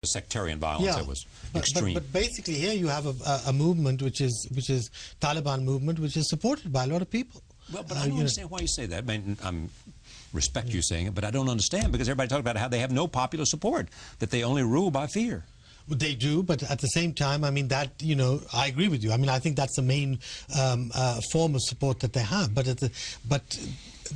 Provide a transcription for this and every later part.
sectarian violence that was extreme. But basically here you have a movement which is Taliban movement, which is supported by a lot of people. Well, but I don't understand why you say that. I mean, I respect you saying it, but I don't understand because everybody talks about how they have no popular support, that they only rule by fear. Well, they do, but at the same time, I mean, that, I agree with you. I mean, I think that's the main form of support that they have. But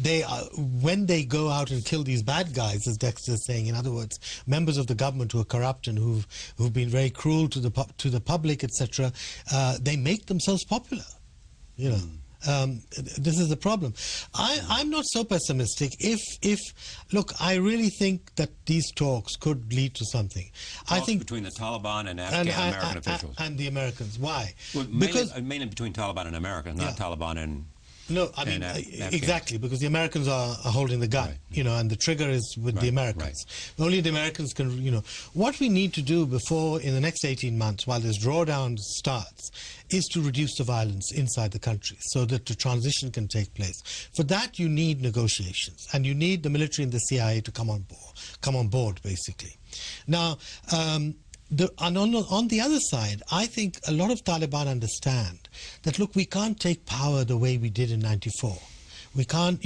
they when they go out and kill these bad guys, as Dexter is saying, in other words, members of the government who are corrupt and who've been very cruel to the public, etc., they make themselves popular. This is the problem. I'm not so pessimistic. Look, I really think that these talks could lead to something. I think between the Taliban and American officials and the Americans. Why? Well, mainly between Taliban and Americans, not Taliban and. No, I mean, exactly, because the Americans are holding the gun, and the trigger is with the Americans. Only the Americans can, What we need to do before, in the next 18 months, while this drawdown starts, is to reduce the violence inside the country so that the transition can take place. For that, you need negotiations, and you need the military and the CIA to come on board, basically. Now, on the other side, I think a lot of Taliban understand that, look, we can't take power the way we did in '94. We can't,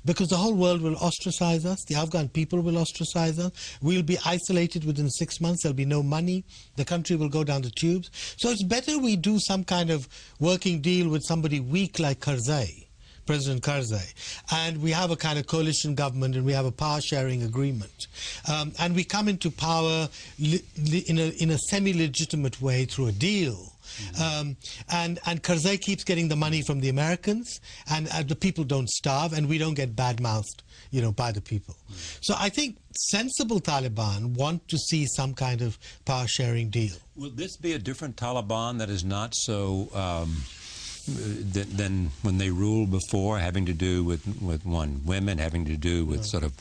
because the whole world will ostracize us. The Afghan people will ostracize us. We'll be isolated within 6 months. There'll be no money. The country will go down the tubes. So it's better we do some kind of working deal with somebody weak like Karzai, President Karzai, and we have a kind of coalition government and we have a power-sharing agreement. And we come into power in a semi-legitimate way through a deal. And Karzai keeps getting the money from the Americans, and the people don't starve, and we don't get bad-mouthed, by the people. So I think sensible Taliban want to see some kind of power-sharing deal. Will this be a different Taliban that is not so than when they ruled before, having to do with women, having to do with sort of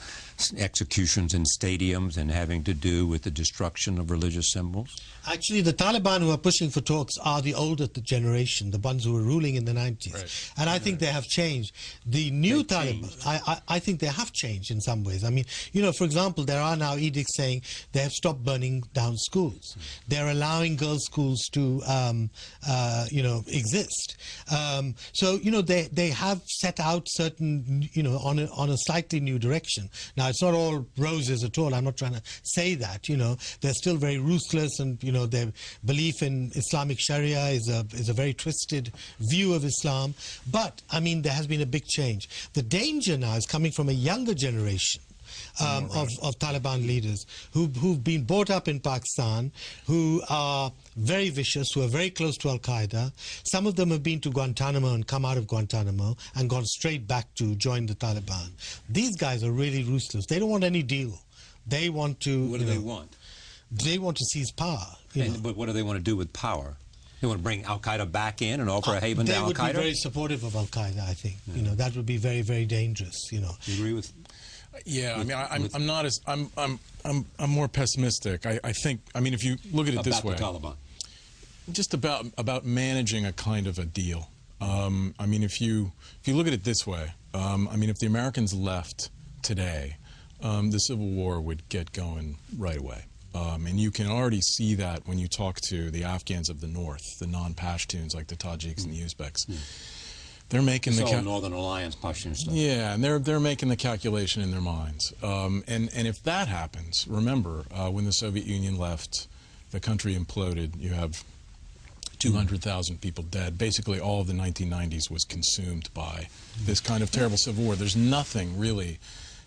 executions in stadiums, and having to do with the destruction of religious symbols? Actually, the Taliban who are pushing for talks are the older generation, the ones who were ruling in the 90s. Right. And I think they have changed. The new Taliban, I think they have changed in some ways. I mean, for example, there are now edicts saying they have stopped burning down schools. They're allowing girls' schools to, exist. So, they have set out certain, on a slightly new direction. Now, it's not all roses at all. I'm not trying to say that, They're still very ruthless, and, their belief in Islamic Sharia is a very twisted view of Islam. But, I mean, there has been a big change. The danger now is coming from a younger generation of Taliban leaders who've been brought up in Pakistan, who are very vicious, who are very close to Al-Qaeda. Some of them have been to Guantanamo and come out of Guantanamo and gone straight back to join the Taliban. These guys are really ruthless. They don't want any deal. They want to... What do they want? They want to seize power. But what do they want to do with power? They want to bring Al-Qaeda back in and offer a haven to Al-Qaeda? They would be very supportive of Al-Qaeda, I think. That would be very, very dangerous, You agree with... Yeah, I mean, I'm not as I'm more pessimistic. I think, I mean, if you look at it this way, about the Taliban, just about managing a kind of a deal. I mean, if you look at it this way, I mean, if the Americans left today, the Civil War would get going right away. And you can already see that when you talk to the Afghans of the north, the non-Pashtuns like the Tajiks and the Uzbeks. They're making the Northern Alliance Pashtun stuff. Yeah, and they're making the calculation in their minds. And if that happens, remember when the Soviet Union left, the country imploded. You have 200,000 people dead. Basically, all of the 1990s was consumed by this kind of terrible civil war. There's nothing really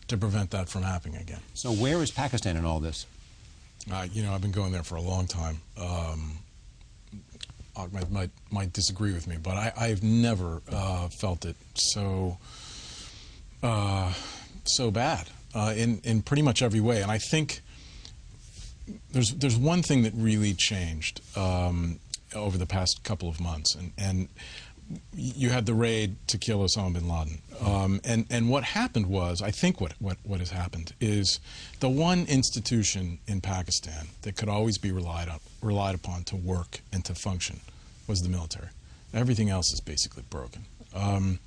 to prevent that from happening again. So where is Pakistan in all this? I've been going there for a long time. Ahmed might disagree with me, but I've never felt it so bad in pretty much every way. And I think there's one thing that really changed over the past couple of months, and you had the raid to kill Osama bin Laden, and what happened was, I think what has happened is the one institution in Pakistan that could always be relied upon to work and to function was the military. Everything else is basically broken, and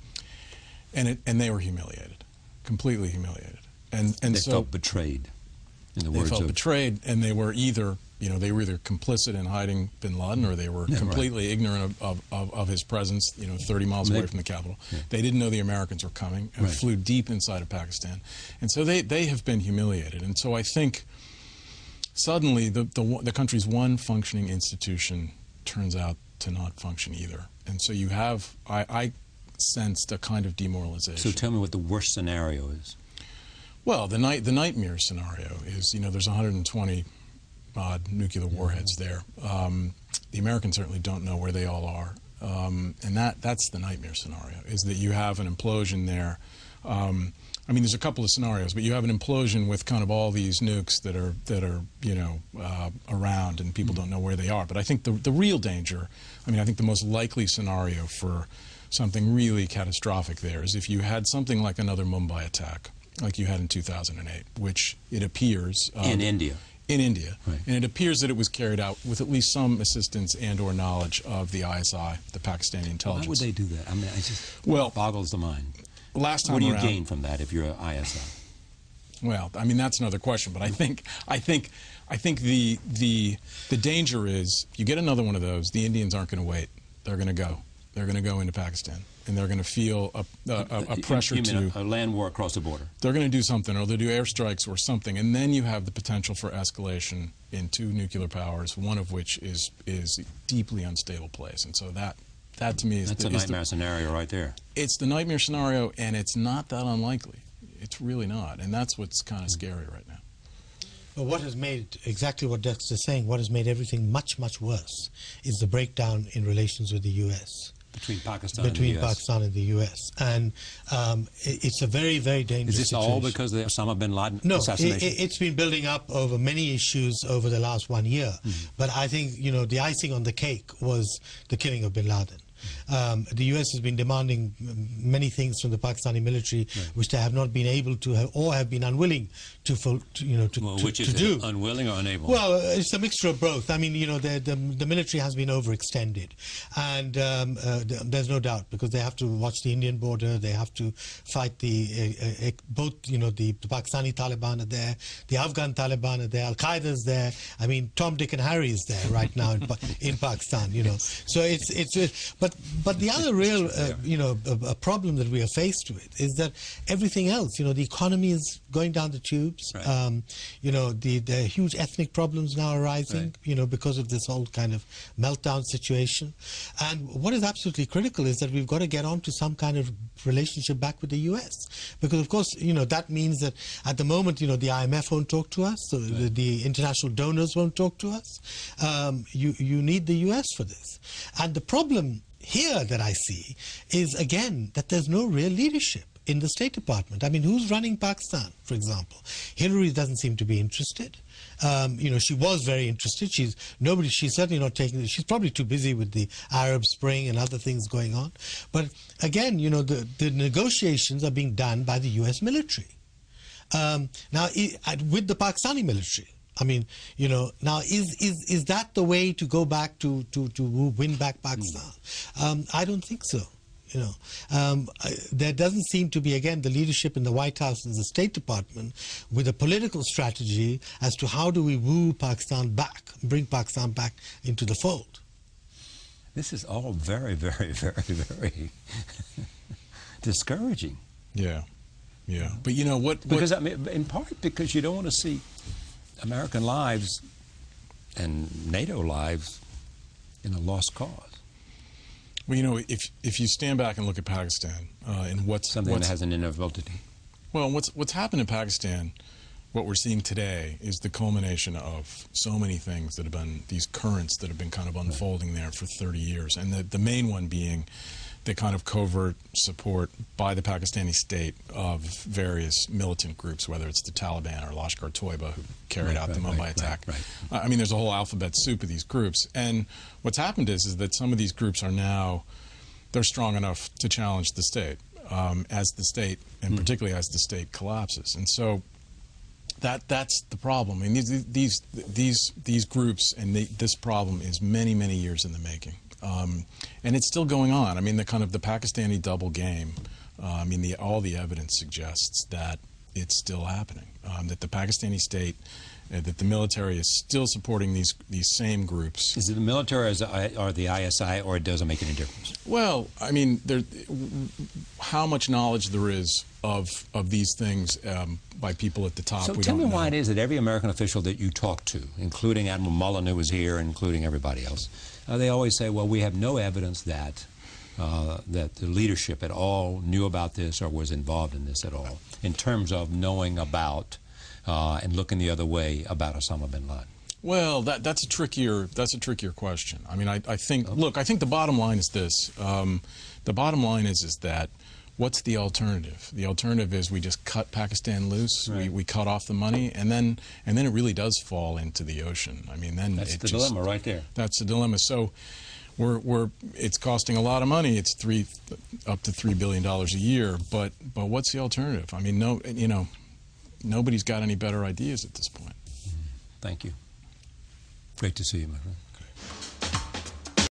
they were humiliated, completely humiliated, and they so felt betrayed. In the they words felt of betrayed, and they were either they were either complicit in hiding bin Laden, or they were completely ignorant of his presence, 30 miles away from the capital. Yeah. They didn't know the Americans were coming and flew deep inside of Pakistan. And so they have been humiliated. And so I think suddenly the country's one functioning institution turns out to not function either. And so you have, I sensed a kind of demoralization. So tell me what the worst scenario is. Well, the nightmare scenario is, there's 120 odd nuclear warheads there. The Americans certainly don't know where they all are. And that's the nightmare scenario, is that you have an implosion there. I mean, there's a couple of scenarios, but you have an implosion with kind of all these nukes that are around, and people don't know where they are. But I think the real danger, I think the most likely scenario for something really catastrophic there is if you had something like another Mumbai attack, like you had in 2008, which it appears... in India. In India. Right. And it appears that it was carried out with at least some assistance and or knowledge of the ISI, the Pakistani intelligence. Why would they do that? I mean, it just boggles the mind. Last time what do you around, gain from that if you're an ISI? Well, I mean, that's another question. But I think the danger is you get another one of those, the Indians aren't going to wait. They're going to go. They're going to go into Pakistan, and they're going to feel a pressure to a land war across the border. They're going to do something, or they'll do airstrikes or something, and then you have the potential for escalation in two nuclear powers, one of which is deeply unstable place. And so that to me is a nightmare scenario right there. It's the nightmare scenario, and it's not that unlikely. It's really not, and that's what's kind of scary right now. Well, what has made, exactly what Dexter is saying, what has made everything much, much worse is the breakdown in relations with the U.S. Between Pakistan and the U.S. And it's a very, very dangerous situation. Is this all because of the Osama bin Laden assassination? No, it's been building up over many issues over the last 1 year. But I think, the icing on the cake was the killing of bin Laden. The U.S. has been demanding many things from the Pakistani military, which they have not been able to, or have been unwilling to which is do. Unwilling or unable? Well, it's a mixture of both. I mean, the military has been overextended, and there's no doubt, because they have to watch the Indian border, they have to fight both the Pakistani Taliban are there, the Afghan Taliban are there, Al Qaeda is there. I mean, Tom, Dick, and Harry is there right now in Pakistan. So but the other real a problem that we are faced with is that everything else, the economy is going down the tubes. Right. The huge ethnic problems now arising, because of this whole kind of meltdown situation. And what is absolutely critical is that we've got to get on to some kind of relationship back with the U.S. Because, of course, that means that at the moment, the IMF won't talk to us, so the international donors won't talk to us. You need the U.S. for this. And the problem here that I see is, again, that there's no real leadership in the State Department. I mean, who's running Pakistan, for example? Hillary doesn't seem to be interested. She was very interested. She's certainly not taking it. She's probably too busy with the Arab Spring and other things going on. But again, the negotiations are being done by the U.S. military. Now, with the Pakistani military. I mean, now is that the way to go back to win back Pakistan? I don't think so. There doesn't seem to be, again, the leadership in the White House and the State Department with a political strategy as to how do we woo Pakistan back, bring Pakistan back into the fold. This is all very, very, very, very discouraging. Yeah. But because I mean, in part because you don't want to see American lives and NATO lives in a lost cause. Well, if you stand back and look at Pakistan and what's that has an inevitability. Well, what's happened in Pakistan, what we're seeing today is the culmination of so many things that have been these currents that have been kind of unfolding there for 30 years, and the main one being the kind of covert support by the Pakistani state of various militant groups, whether it's the Taliban or Lashkar-e-Toiba, who carried out the Mumbai attack. I mean, there's a whole alphabet soup of these groups. And what's happened is that some of these groups are now, they're strong enough to challenge the state as the state, and particularly as the state collapses. And so that's the problem. I mean, these groups and this problem is many, many years in the making. And it's still going on. I mean, the Pakistani double game, all the evidence suggests that it's still happening, that the Pakistani state that the military is still supporting these same groups. Is it the military or the ISI, or it doesn't make any difference? Well, I mean, how much knowledge there is of these things by people at the top, so we tell don't me know. why it is that every American official that you talk to, including Admiral Mullen, who was here, including everybody else, they always say, well, we have no evidence that that the leadership at all knew about this or was involved in this at all, in terms of knowing about and looking the other way about Osama bin Laden. Well, that's a trickier question. I mean, I think, look, I think the bottom line is this. The bottom line is that what's the alternative? The alternative is we just cut Pakistan loose, right. we cut off the money, and then it really does fall into the ocean. I mean, then that's the dilemma right there. That's the dilemma. So it's costing a lot of money. It's up to $3 billion a year. But what's the alternative? I mean, nobody's got any better ideas at this point. Thank you. Great to see you, my friend.